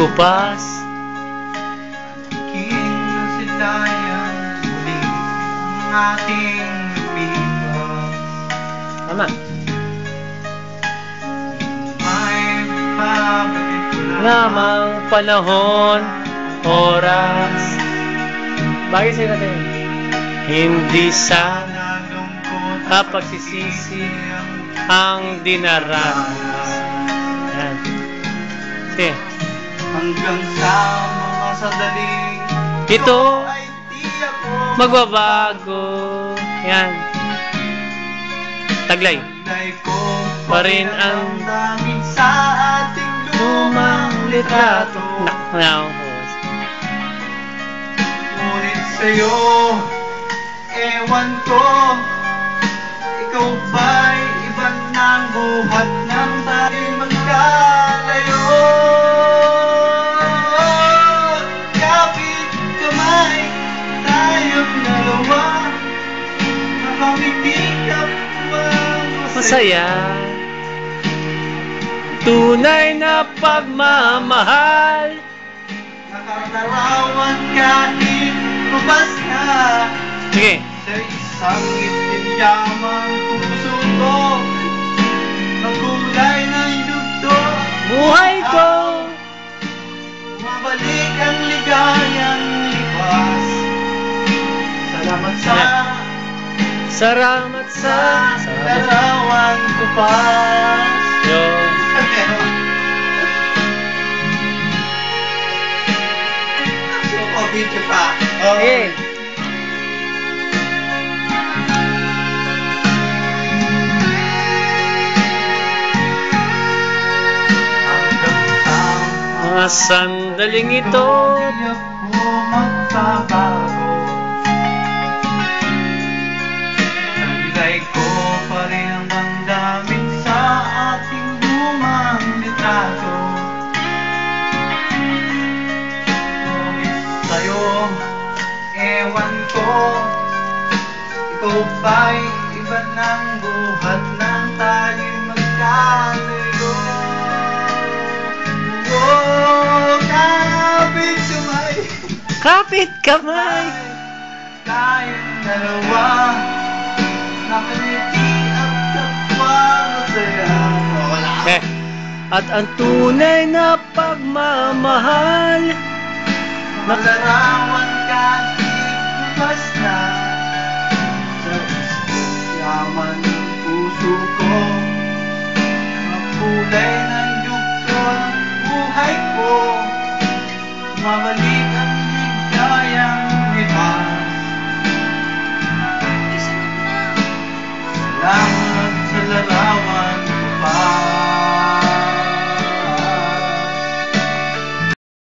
kupas. King na silayan, muli ang ating bigas. Tama. May pabalik Lamang panahon, oras. Bagay sa'yo natin. Hindi sana kapagsisisi ang dinaranas. Yan. Sige. hanggang sa mga sadaling Ito ay di ako magbabago. Yan. Taglay. Taglay ko Pa rin ang damdamin sa ating lumang litrato. Now. Ngunit sa'yo, ewan ko, ikaw ba'y iba ng buhat ng tayo magkalayo? Kapit kamay, tayong dalawa, nakangiti ka pa Masaya. Tunay na pagmamahal. Nakakalarawan kahit mabas na. Sige. Sa isang itim yamang puso ko, magkulay ng yugto. Buhay ko. Mabalik ang ligayang lipas. Salamat sa Salamat sa larawan ko pa. Yun. Video pa. Okay. Mga sandaling ito, Hindi ako magbabago. Taglay ko pa rin ang damdamin sa ating lumang litrato. Ngunit sa'yo, ewan ko, ikaw ba'y iba ng buhat ng tayo'y magkalayo? Oh, kapit kamay, kapit kamay. tayong dalawa, nakangiti at kapwa masaya. Wala. At ang tunay na pagmamahal. Malarawan kahit mabas na. Sa yaman ng puso ko, makulay ng yugto ng buhay ko. Mabalik ang ligayang iba.